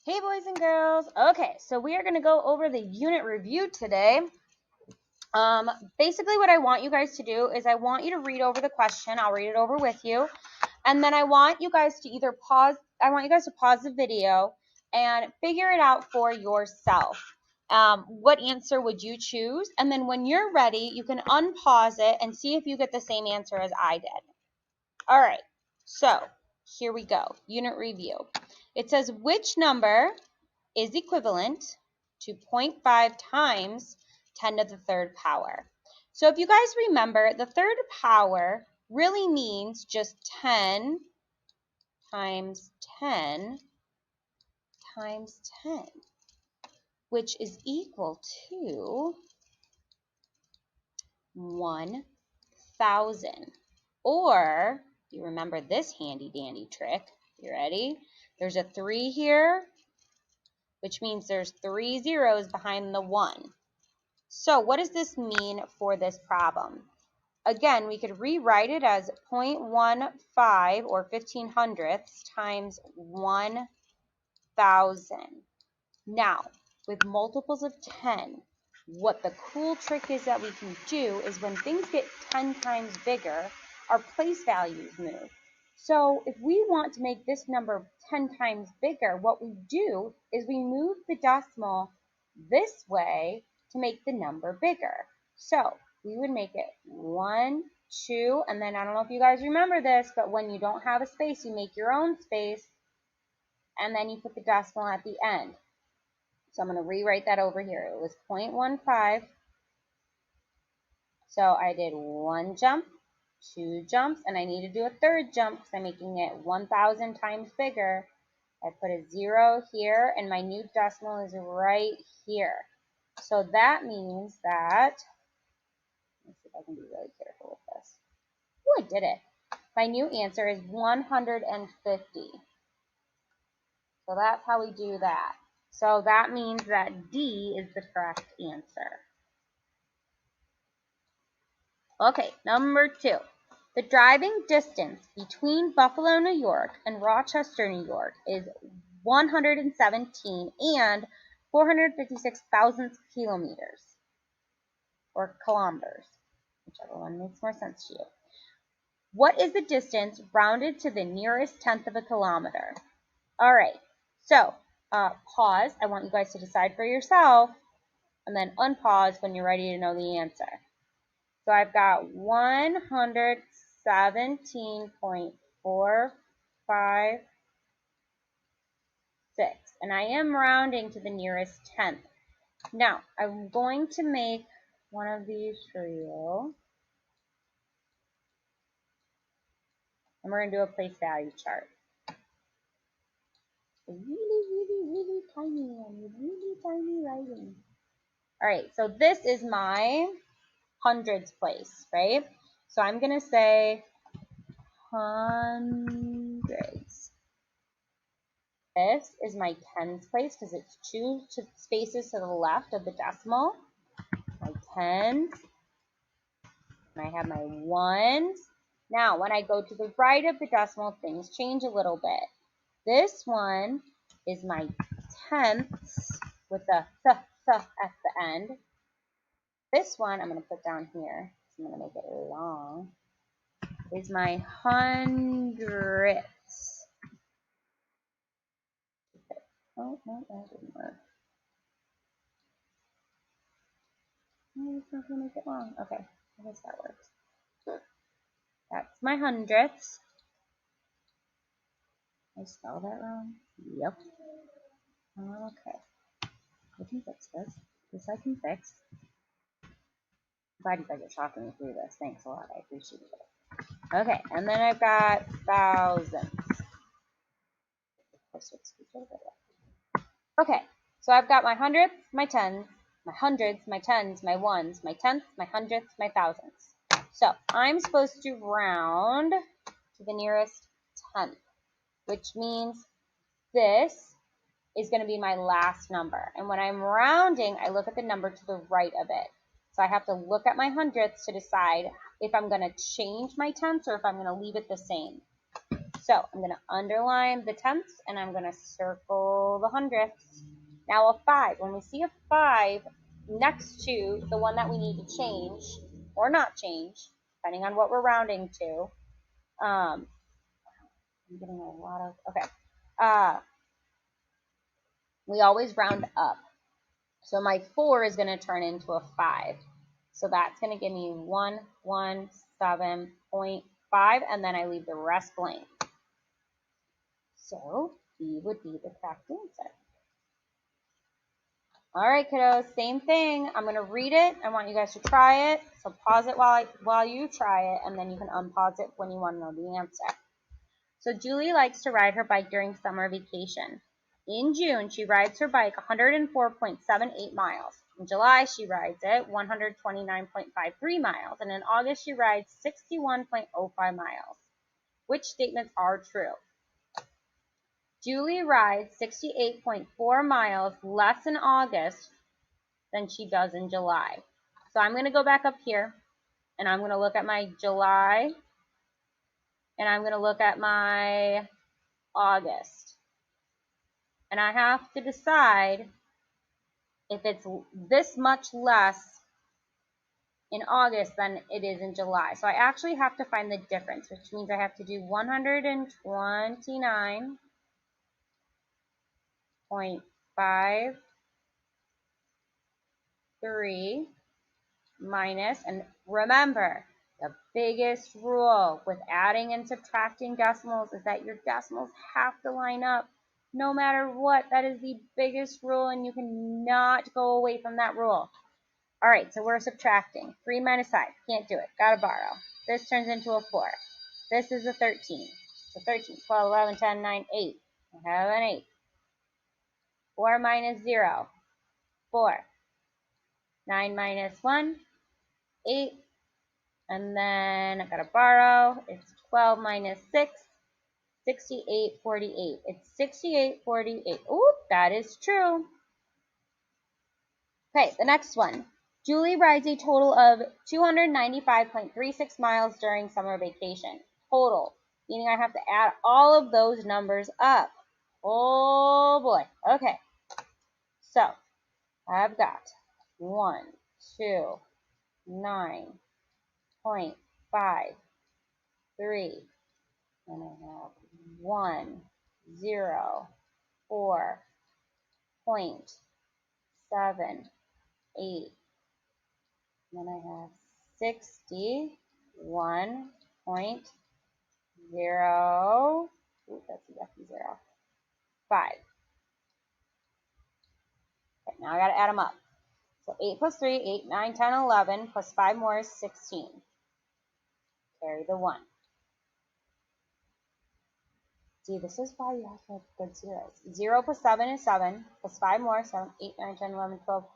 Hey boys and girls. Okay, so we are going to go over the unit review today. Basically what I want you guys to do is I want you to read over the question. I'll read it over with you. And then I want you guys to pause the video and figure it out for yourself. What answer would you choose? And then when you're ready, you can unpause it and see if you get the same answer as I did. All right, so here we go. Unit review. It says which number is equivalent to 0.5 times 10 to the third power. So if you guys remember, the third power really means just 10 times 10 times 10, which is equal to 1,000. Or, you remember this handy dandy trick. You ready? There's a 3 here, which means there's 3 zeros behind the 1. So what does this mean for this problem? Again, we could rewrite it as 0.15 or 1500ths times 1,000. Now, with multiples of 10, what the cool trick is that we can do is when things get 10 times bigger, our place values move. So if we want to make this number 10 times bigger, what we do is we move the decimal this way to make the number bigger. So we would make it 1, 2, and then I don't know if you guys remember this, but when you don't have a space, you make your own space, and then you put the decimal at the end. So I'm going to rewrite that over here. It was 0.15. So I did 1 jump, 2 jumps, and I need to do a 3rd jump because I'm making it 1,000 times bigger. I put a 0 here, and my new decimal is right here. So that means that, let's see if I can be really careful with this. Oh, I did it. My new answer is 150. So that's how we do that. So that means that D is the correct answer. Okay, number 2. The driving distance between Buffalo, New York and Rochester, New York is 117 and 456 thousandths kilometers, or kilometers, whichever one makes more sense to you. What is the distance rounded to the nearest tenth of a kilometer? All right, so pause. I want you guys to decide for yourself, and then unpause when you're ready to know the answer. So I've got 117.456, and I am rounding to the nearest tenth. Now, I'm going to make one of these for you, and we're going to do a place value chart. Really tiny one with really tiny writing. All right, so this is my hundreds place, right? So I'm going to say hundreds. This is my tens place because it's 2 spaces to the left of the decimal. My tens. And I have my ones. Now, when I go to the right of the decimal, things change a little bit. This one is my tenths with the th at the end. This one I'm going to put down here. I'm going to make it long. Is my hundredths. Oh, no, that didn't work. Oh, it's not going to make it long. Okay, I guess that works. That's my hundredths. Did I spell that wrong? Yep. Okay. I can fix this. This I can fix. I'm glad you guys are talking me through this. Thanks a lot. I appreciate it. Okay, and then I've got thousandths. Okay, so I've got my hundredths, my tens, my hundreds, my tens, my ones, my tenths, my hundredths, my thousandths. So I'm supposed to round to the nearest tenth, which means this is going to be my last number. And when I'm rounding, I look at the number to the right of it. So I have to look at my hundredths to decide if I'm going to change my tenths or if I'm going to leave it the same. So I'm going to underline the tenths and I'm going to circle the hundredths. Now a 5, when we see a 5 next to the one that we need to change or not change, depending on what we're rounding to, I'm getting a lot of, okay, we always round up. So my 4 is going to turn into a 5. So that's going to give me 117.5, and then I leave the rest blank. So B would be the correct answer. All right, kiddos, same thing. I'm going to read it. I want you guys to try it. So pause it while you try it, and then you can unpause it when you want to know the answer. So Julie likes to ride her bike during summer vacation. In June, she rides her bike 104.78 miles. In July, she rides it 129.53 miles. And in August, she rides 61.05 miles. Which statements are true? Julie rides 68.4 miles less in August than she does in July. So I'm going to go back up here, and I'm going to look at my July, and I'm going to look at my August. And I have to decide if it's this much less in August than it is in July. So I actually have to find the difference, which means I have to do 129.53 minus, and remember, the biggest rule with adding and subtracting decimals is that your decimals have to line up no matter what. That is the biggest rule, and you cannot go away from that rule. All right, so we're subtracting. 3 minus 5, can't do it, gotta borrow. This turns into a 4. This is a 13. So 13, 12, 11, 10, 9, 8. I have an 8. 4 minus 0, 4. 9 minus 1, 8. And then I gotta borrow. It's 12 minus 6, 68.48. It's 68.48. Ooh, that is true. Okay, the next one. Julie rides a total of 295.36 miles during summer vacation. Total, meaning I have to add all of those numbers up. Oh boy. Okay. So I've got 1, 2, 9.53, and I have 1, 0, 4.78. Then I have 61.0. Ooh, that's a yucky 0. 5. Okay, now I got to add them up. So 8 plus 3, 8, 9, 10, 11, plus 5 more is 16. Carry the 1. See, this is why you have to have good zeros. 0 plus 7 is 7, plus 5 more, 7, 8, 9, 10, 11, 12,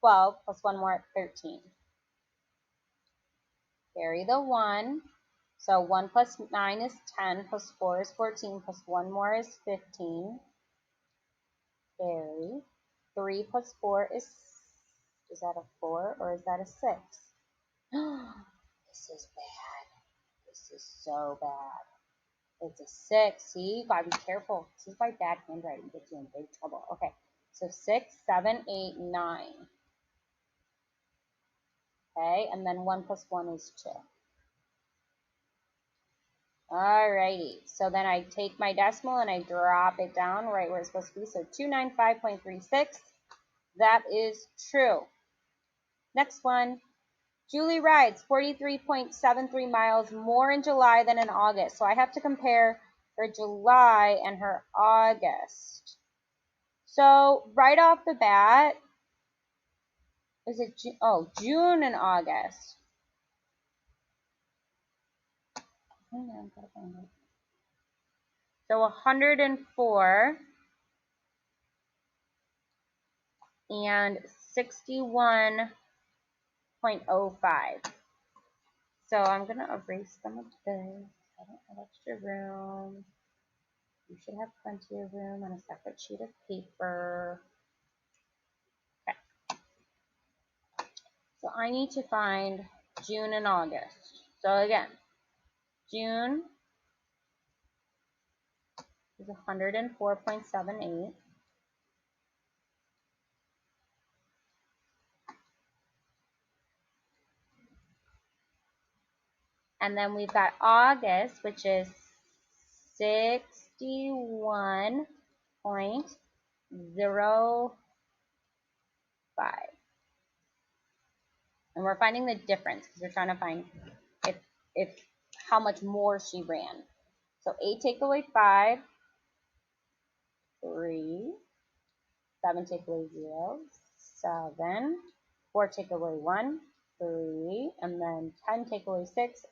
12, plus 1 more, 13. Carry the 1. So 1 plus 9 is 10, plus 4 is 14, plus 1 more is 15. Carry. 3 plus 4 is that a 4 or is that a 6? This is bad. This is so bad. It's a 6. See, you gotta be careful. This is why bad handwriting gets you in big trouble. Okay, so 6, 7, 8, 9. Okay, and then 1 plus 1 is 2. Alrighty, so then I take my decimal and I drop it down right where it's supposed to be. So 295.36. That is true. Next one. Julie rides 43.73 miles more in July than in August. So I have to compare her July and her August. So right off the bat, is it June and August? So 104 and 61.05. So I'm going to erase some of this. I don't have extra room. You should have plenty of room on a separate sheet of paper. Okay. So I need to find June and August. So again, June is 104.78. And then we've got August, which is 61.05. And we're finding the difference because we're trying to find if how much more she ran. So 8 take away 5, 3, 7 take away 0, 7, 4 take away 1, 3, and then 10 take away 6,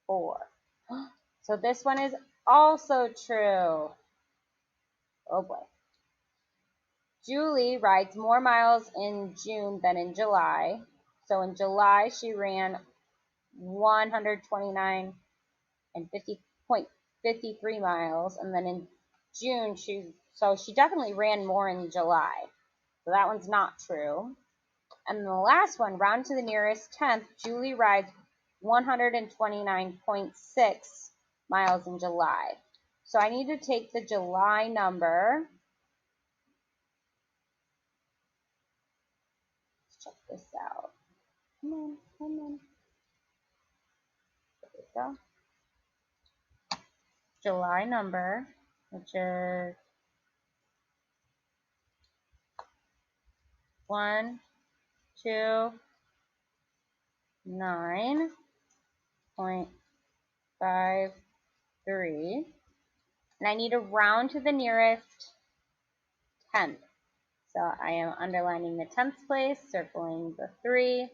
4. So this one is also true. Oh boy. Julie rides more miles in June than in July. So in July she ran 129 and 50.53 miles, and then in June she definitely ran more in July. So that one's not true. And the last one, round to the nearest tenth, Julie rides 129.6 miles in July. So I need to take the July number. Let's check this out. Come on, come on. There we go. July number, which is 129.53. And I need to round to the nearest tenth. So I am underlining the tenth place, circling the 3.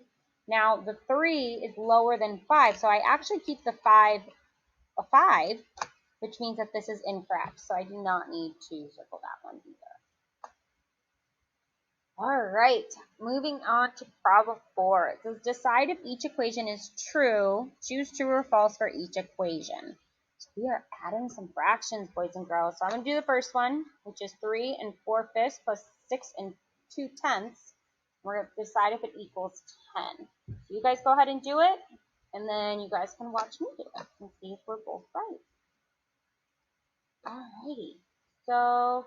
Now the 3 is lower than 5, so I actually keep the 5 a 5, which means that this is incorrect. So I do not need to circle that one either. All right, moving on to problem 4. It says decide if each equation is true. Choose true or false for each equation. So we are adding some fractions, boys and girls. So I'm going to do the first one, which is 3 4/5 plus 6 2/10. We're going to decide if it equals 10. So you guys go ahead and do it, and then you guys can watch me do it and see if we're both right. All righty. So,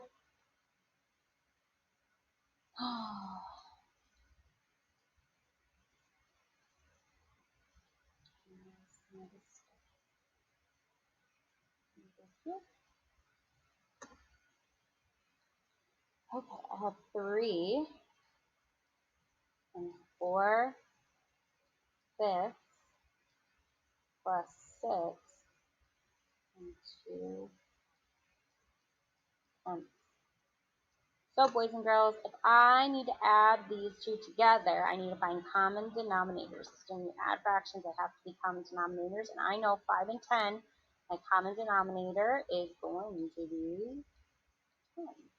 okay, I have 3 4/5 plus 6 and 2/10. So boys and girls, if I need to add these two together, I need to find common denominators. So when you add fractions, they have to be common denominators. And I know 5 and 10, my common denominator is going to be 10.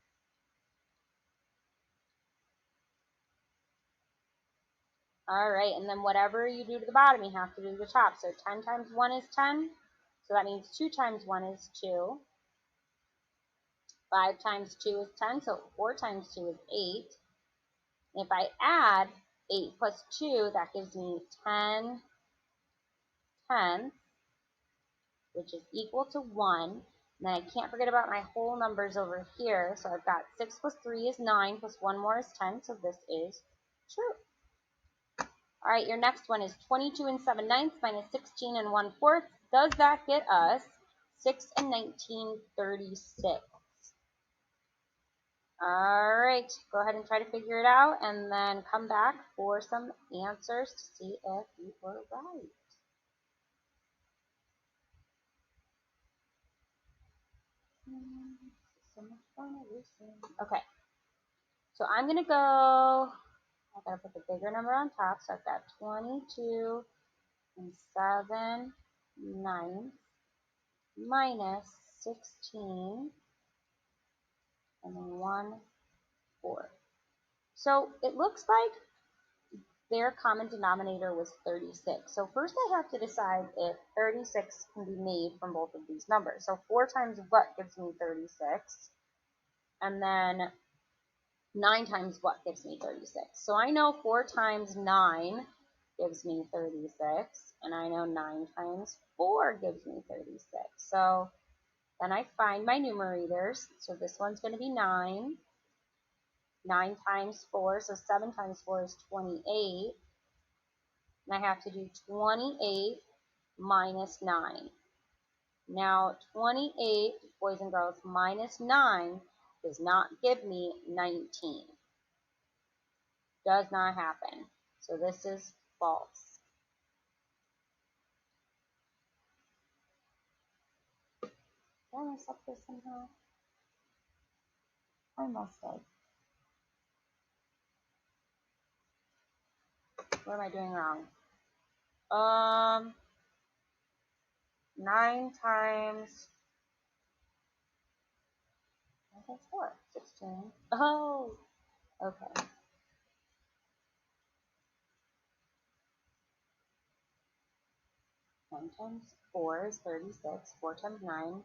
All right, and then whatever you do to the bottom, you have to do to the top. So 10 times 1 is 10. So that means 2 times 1 is 2. 5 times 2 is 10. So 4 times 2 is 8. If I add 8 plus 2, that gives me 10 tenths, which is equal to 1. And then I can't forget about my whole numbers over here. So I've got 6 plus 3 is 9, plus 1 more is 10. So this is true. All right, your next one is 22 7/9 minus 16 1/4. Does that get us 6 19/36? All right, go ahead and try to figure it out and then come back for some answers to see if you were right. So much fun. Okay, so I'm going to go, I got to put the bigger number on top, so I've got 22 7/9 minus 16 1/4. So it looks like their common denominator was 36. So first I have to decide if 36 can be made from both of these numbers. So 4 times what gives me 36? And then 9 times what gives me 36? So I know 4 times 9 gives me 36. And I know 9 times 4 gives me 36. So Then I find my numerators. So this one's going to be 9. 9 times 4, so 7 times 4 is 28. And I have to do 28 minus 9. Now 28, boys and girls, minus 9 does not give me 19. Does not happen. So this is false. Did I mess up this somehow? I must have. What am I doing wrong? 9 times 4, 16. Oh, okay. 9 times 4 is 36. 4 times 9